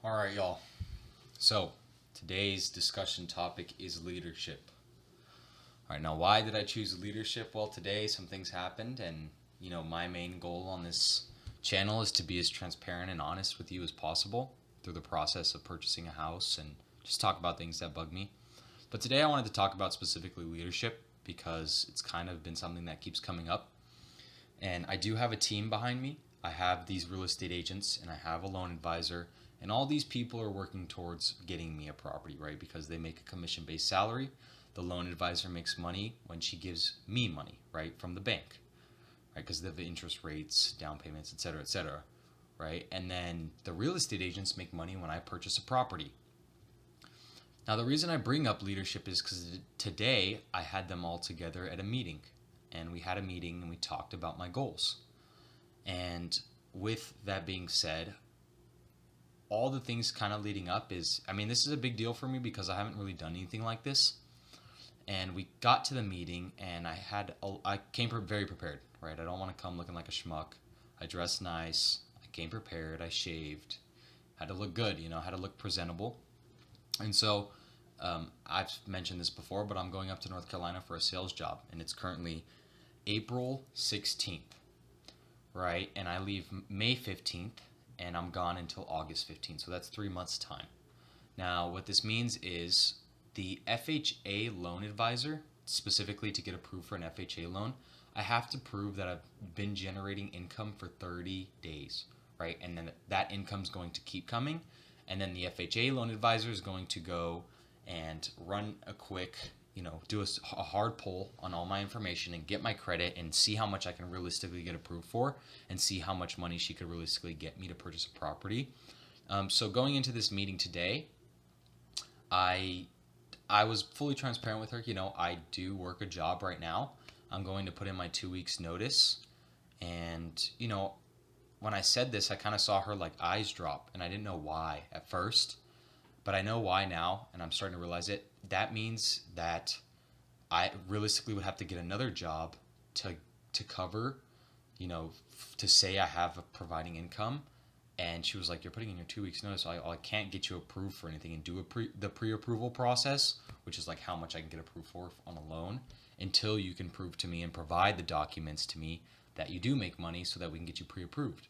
All right, y'all. So, today's discussion topic is leadership. All right, now why did I choose leadership? Well, today some things happened, and my main goal on this channel is to be as transparent and honest with you as possible through the process of purchasing a house and just talk about things that bug me. But today I wanted to talk about specifically leadership because it's kind of been something that keeps coming up. And I do have a team behind me. I have these real estate agents and I have a loan advisor. And all these people are working towards getting me a property, right? Because they make a commission based salary. The loan advisor makes money when she gives me money, right? From the bank, right? Because of the interest rates, down payments, et cetera, right? And then the real estate agents make money when I purchase a property. Now, the reason I bring up leadership is because today I had them all together at a meeting. And we had a meeting and we talked about my goals. And with that being said, all the things kind of leading up is, this is a big deal for me because I haven't really done anything like this. And we got to the meeting and I came very prepared, right? I don't want to come looking like a schmuck. I dressed nice. I came prepared. I shaved. Had to look good, had to look presentable. And so I've mentioned this before, but I'm going up to North Carolina for a sales job, and it's currently April 16th, right? And I leave May 15th, and I'm gone until August 15th. So that's 3 months' time. Now, what this means is the FHA loan advisor, specifically to get approved for an FHA loan, I have to prove that I've been generating income for 30 days, right? And then that income's going to keep coming. And then the FHA loan advisor is going to go and run a quick, do a hard pull on all my information and get my credit and see how much I can realistically get approved for and see how much money she could realistically get me to purchase a property. So going into this meeting today, I was fully transparent with her. I do work a job right now. I'm going to put in my 2 weeks notice. And, when I said this, I kind of saw her like eyes drop and I didn't know why at first, but I know why now and I'm starting to realize it. That means that I realistically would have to get another job to cover, to say I have a providing income. And she was like, "You're putting in your 2 weeks notice. So I can't get you approved for anything and do the pre-approval process, which is like how much I can get approved for on a loan, until you can prove to me and provide the documents to me that you do make money, so that we can get you pre-approved."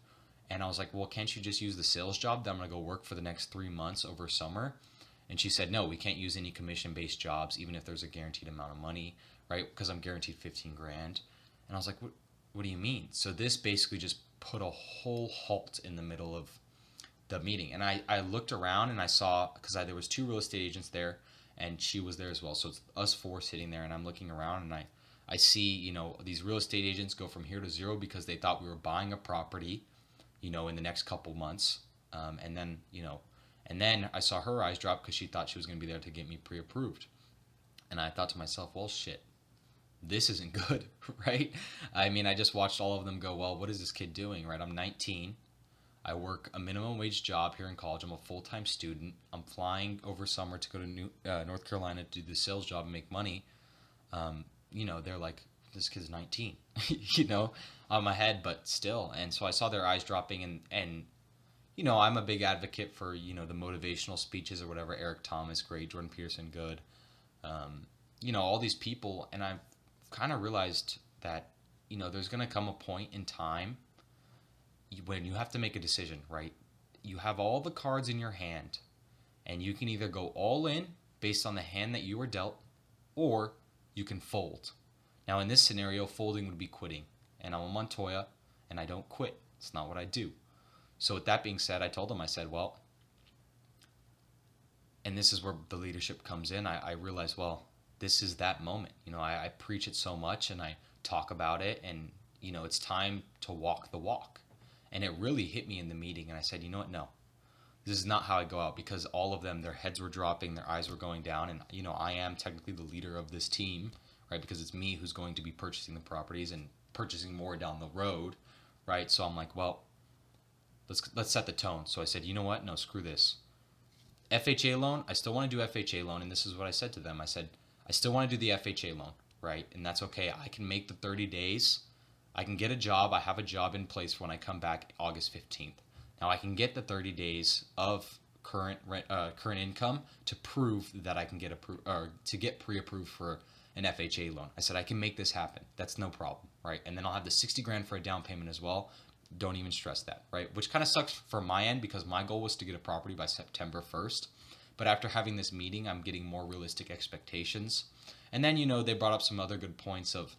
And I was like, "Well, can't you just use the sales job that I'm gonna go work for the next 3 months over summer?" And she said, "No, we can't use any commission-based jobs, even if there's a guaranteed amount of money, right? Because I'm guaranteed 15 grand." And I was like, "What do you mean?" So this basically just put a whole halt in the middle of the meeting. And I looked around and I saw, because there was two real estate agents there and she was there as well. So it's us four sitting there, and I'm looking around and I see, these real estate agents go from here to zero because they thought we were buying a property, in the next couple months. And then I saw her eyes drop because she thought she was going to be there to get me pre-approved. And I thought to myself, well, shit, this isn't good, right? I just watched all of them go, well, what is this kid doing, right? I'm 19. I work a minimum wage job here in college. I'm a full-time student. I'm flying over summer to go to North Carolina to do the sales job and make money. They're like, this kid's 19, on my head, but still. And so I saw their eyes dropping, and I'm a big advocate for, the motivational speeches or whatever. Eric Thomas, great. Jordan Peterson, good. All these people. And I've kind of realized that, there's going to come a point in time when you have to make a decision, right? You have all the cards in your hand, and you can either go all in based on the hand that you were dealt, or you can fold. Now, in this scenario, folding would be quitting. And I'm a Montoya, and I don't quit. It's not what I do. So with that being said, I told him, I said, well, and this is where the leadership comes in. I realized, well, this is that moment. I preach it so much and I talk about it, and, it's time to walk the walk. And it really hit me in the meeting. And I said, you know what? No, this is not how I go out, because all of them, their heads were dropping, their eyes were going down. And, I am technically the leader of this team, right? Because it's me who's going to be purchasing the properties and purchasing more down the road, right? So I'm like, well, let's set the tone. So I said, you know what? No, screw this. FHA loan, I still want to do FHA loan. And this is what I said to them. I said, I still want to do the FHA loan, right? And that's okay. I can make the 30 days. I can get a job. I have a job in place when I come back August 15th. Now I can get the 30 days of current income to prove that I can get approved or to get pre-approved for an FHA loan. I said I can make this happen. That's no problem, right? And then I'll have the 60 grand for a down payment as well. Don't even stress that, right? Which kind of sucks for my end because my goal was to get a property by September 1st. But after having this meeting, I'm getting more realistic expectations. And then, they brought up some other good points of,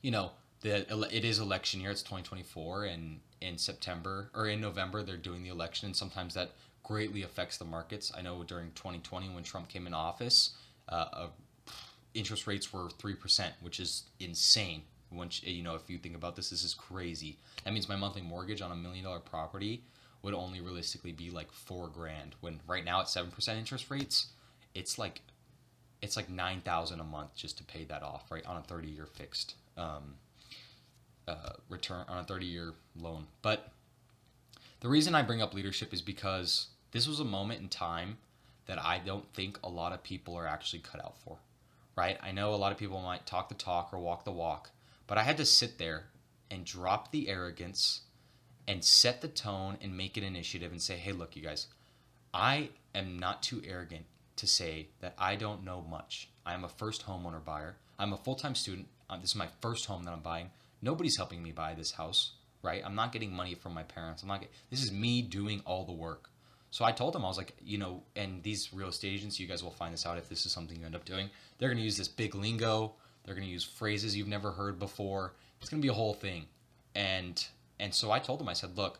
you know, it is election year. It's 2024, and in September or in November they're doing the election, and sometimes that greatly affects the markets. I know during 2020 when Trump came in office, interest rates were 3%, which is insane. If you think about this is crazy. That means my monthly mortgage on $1 million property would only realistically be like $4,000. When right now at 7% interest rates, it's like 9,000 a month just to pay that off, right, on a 30-year fixed return on a 30-year loan. But the reason I bring up leadership is because this was a moment in time that I don't think a lot of people are actually cut out for, right? I know a lot of people might talk the talk or walk the walk, but I had to sit there and drop the arrogance and set the tone and make an initiative and say, hey, look, you guys, I am not too arrogant to say that I don't know much. I am a first homeowner buyer. I'm a full-time student. This is my first home that I'm buying. Nobody's helping me buy this house, right? I'm not getting money from my parents. This is me doing all the work. So I told them, I was like, and these real estate agents, you guys will find this out if this is something you end up doing. They're going to use this big lingo. They're going to use phrases you've never heard before. It's going to be a whole thing. And so I told them, I said, look,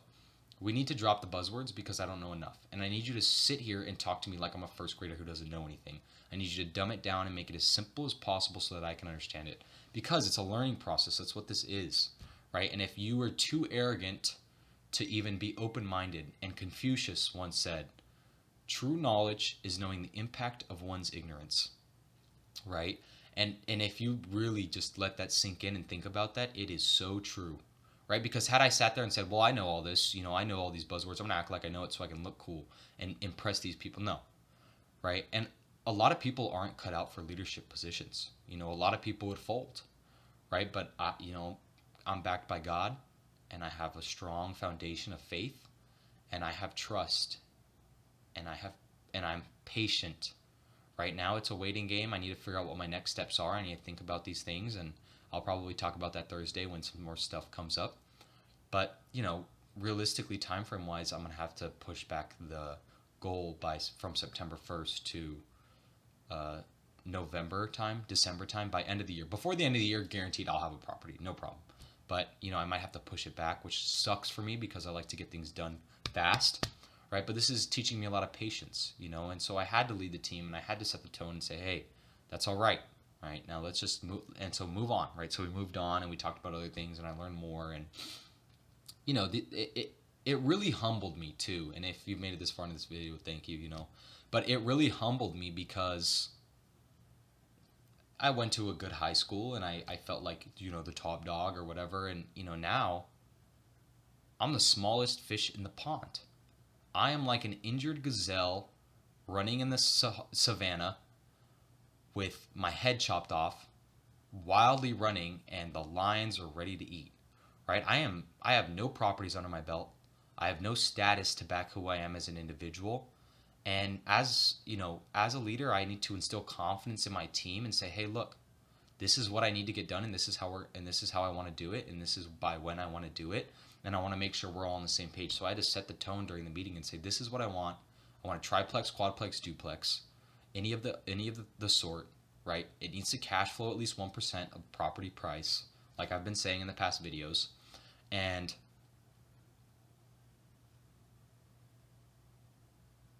we need to drop the buzzwords because I don't know enough. And I need you to sit here and talk to me like I'm a first grader who doesn't know anything. I need you to dumb it down and make it as simple as possible so that I can understand it. Because it's a learning process. That's what this is, right? And if you are too arrogant to even be open-minded, and Confucius once said, true knowledge is knowing the impact of one's ignorance, right? And if you really just let that sink in and think about that, it is so true. Right? Because had I sat there and said, well, I know all this, I know all these buzzwords, I'm going to act like I know it so I can look cool and impress these people. No. Right? And a lot of people aren't cut out for leadership positions. A lot of people would fold. Right? But, I'm backed by God, and I have a strong foundation of faith, and I have trust, and I'm patient. Right now it's a waiting game. I need to figure out what my next steps are. I need to think about these things, and I'll probably talk about that Thursday when some more stuff comes up. But, realistically, time frame wise, I'm going to have to push back the goal from September 1st to November time, December time, by end of the year. Before the end of the year, guaranteed I'll have a property, no problem. But, I might have to push it back, which sucks for me because I like to get things done fast, right? But this is teaching me a lot of patience, and so I had to lead the team and I had to set the tone and say, hey, that's all right. Right, now let's just move on, right? So we moved on and we talked about other things and I learned more, and it really humbled me too. And if you've made it this far in this video, thank you, but it really humbled me because I went to a good high school and I felt like, the top dog or whatever. And, now I'm the smallest fish in the pond. I am like an injured gazelle running in the savannah with my head chopped off, wildly running, and the lions are ready to eat, right? I have no properties under my belt. I have no status to back who I am as an individual. And as a leader, I need to instill confidence in my team and say, hey, look, this is what I need to get done, and this is how I want to do it, and this is by when I want to do it, and I want to make sure we're all on the same page. So I had to set the tone during the meeting and say, this is what I want. I want a triplex, quadplex, duplex. Any of the sort, right? It needs to cash flow at least 1% of property price, like I've been saying in the past videos. And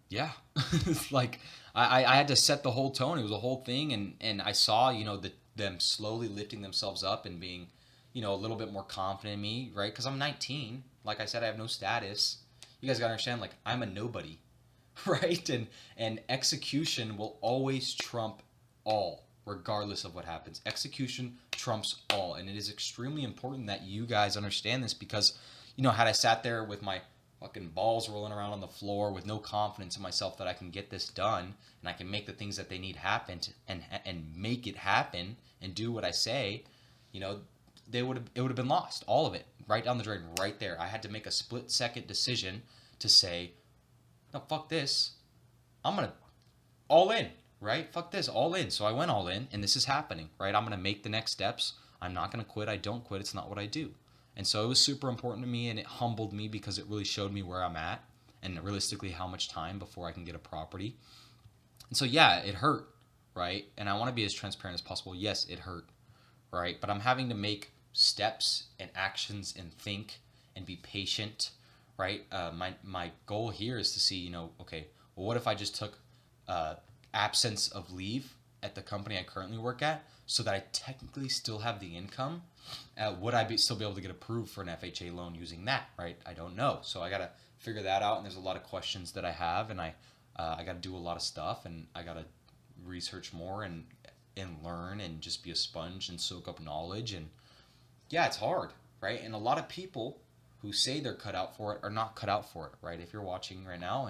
yeah, it's like I had to set the whole tone. It was a whole thing, and I saw them slowly lifting themselves up and being a little bit more confident in me, right? Because I'm 19. Like I said, I have no status. You guys gotta understand, like, I'm a nobody. Right? And execution will always trump all, regardless of what happens. Execution trumps all. And it is extremely important that you guys understand this because, had I sat there with my fucking balls rolling around on the floor with no confidence in myself that I can get this done and I can make the things that they need happen and make it happen and do what I say, it would have been lost. All of it. Right down the drain, right there. I had to make a split-second decision to say, no, fuck this. I'm going to all in, right? Fuck this, all in. So I went all in, and this is happening, right? I'm going to make the next steps. I'm not going to quit. I don't quit. It's not what I do. And so it was super important to me, and it humbled me because it really showed me where I'm at and realistically how much time before I can get a property. And so, yeah, it hurt, right? And I want to be as transparent as possible. Yes, it hurt, right? But I'm having to make steps and actions and think and be patient, right? My goal here is to see, okay, well, what if I just took absence of leave at the company I currently work at so that I technically still have the income? Would I still be able to get approved for an FHA loan using that, right? I don't know. So I got to figure that out, and there's a lot of questions that I have, and I got to do a lot of stuff, and I got to research more and learn and just be a sponge and soak up knowledge. And yeah, it's hard, right? And a lot of people who say they're cut out for it are not cut out for it, right? If you're watching right now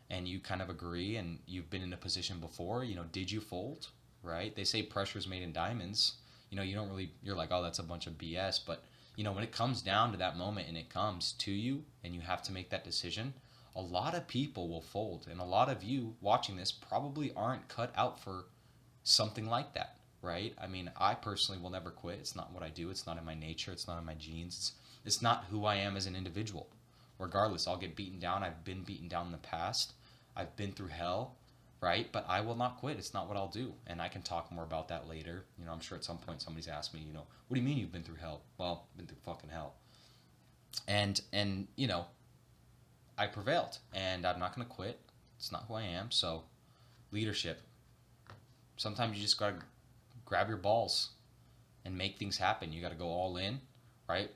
and you kind of agree and you've been in a position before, did you fold, right? They say pressure's made in diamonds. You don't really, you're like, oh, that's a bunch of BS. But, when it comes down to that moment and it comes to you and you have to make that decision, a lot of people will fold. And a lot of you watching this probably aren't cut out for something like that, right? I mean, I personally will never quit. It's not what I do. It's not in my nature. It's not in my genes. It's not who I am as an individual. Regardless, I'll get beaten down. I've been beaten down in the past. I've been through hell, right? But I will not quit. It's not what I'll do. And I can talk more about that later. I'm sure at some point somebody's asked me, what do you mean you've been through hell? Well, I've been through fucking hell. And I prevailed. And I'm not going to quit. It's not who I am. So, leadership. Sometimes you just got to grab your balls and make things happen. You got to go all in, right?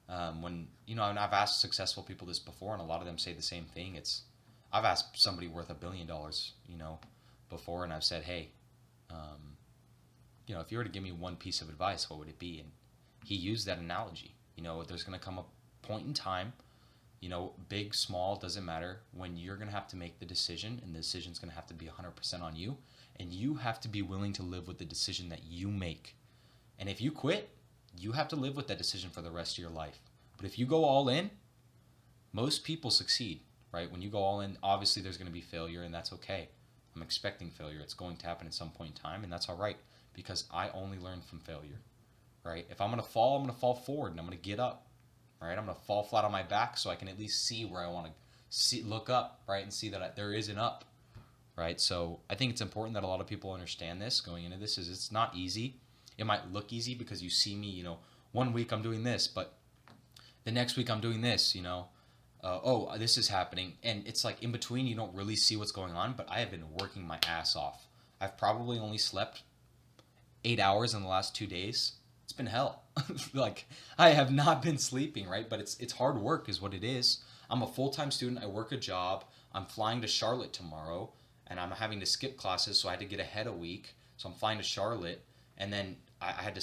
And I've asked successful people this before, and a lot of them say the same thing. I've asked somebody worth $1 billion, before, and I've said, hey, if you were to give me one piece of advice, what would it be? And he used that analogy. There's going to come a point in time, big, small, doesn't matter, when you're going to have to make the decision, and the decision's going to have to be 100% on you, and you have to be willing to live with the decision that you make. And if you quit, you have to live with that decision for the rest of your life. But if you go all in, most people succeed, right? When you go all in, obviously there's going to be failure, and that's okay. I'm expecting failure. It's going to happen at some point in time, and that's all right, because I only learn from failure, right? If I'm going to fall, I'm going to fall forward, and I'm going to get up, right? I'm going to fall flat on my back so I can at least see where I want to look up, right, and see that there is an up, right? So I think it's important that a lot of people understand this going into this. Is it's not easy. It might look easy because you see me, one week I'm doing this, but the next week I'm doing this, oh, this is happening. And it's like in between, you don't really see what's going on, but I have been working my ass off. I've probably only slept 8 hours in the last 2 days. It's been hell. Like, I have not been sleeping, right? But it's hard work is what it is. I'm a full-time student. I work a job. I'm flying to Charlotte tomorrow, and I'm having to skip classes, so I had to get ahead a week. So I'm flying to Charlotte, and then I had to,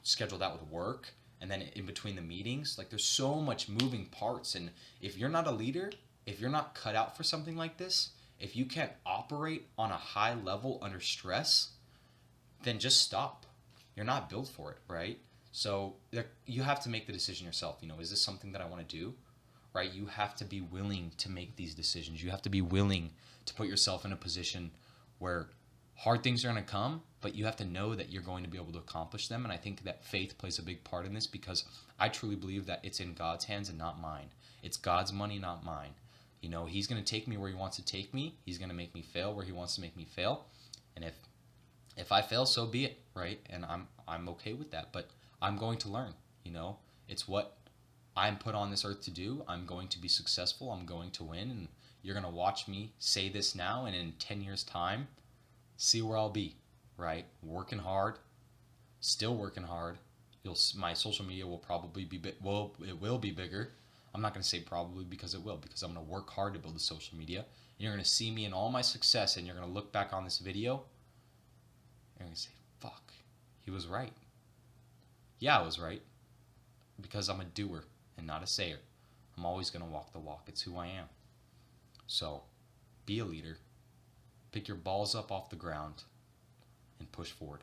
schedule that with work. And then in between the meetings, like there's so much moving parts. And if you're not a leader, if you're not cut out for something like this, if you can't operate on a high level under stress, then just stop. You're not built for it, right? So you have to make the decision yourself. Is this something that I want to do, right? You have to be willing to make these decisions. You have to be willing to put yourself in a position where hard things are going to come, but you have to know that you're going to be able to accomplish them. And I think that faith plays a big part in this, because I truly believe that it's in God's hands and not mine. It's God's money, not mine. He's going to take me where he wants to take me. He's going to make me fail where he wants to make me fail. And if I fail, so be it, right? And I'm okay with that, but I'm going to learn. It's what I'm put on this earth to do. I'm going to be successful. I'm going to win. And you're going to watch me say this now, and in 10 years' time, see where I'll be, right? Working hard, still working hard. My social media will probably be it will be bigger. I'm not going to say probably, because it will, because I'm going to work hard to build the social media. And you're going to see me in all my success, and you're going to look back on this video, and you're going to say, fuck, he was right. Yeah, I was right, because I'm a doer and not a sayer. I'm always going to walk the walk. It's who I am. So, be a leader. Pick your balls up off the ground and push forward.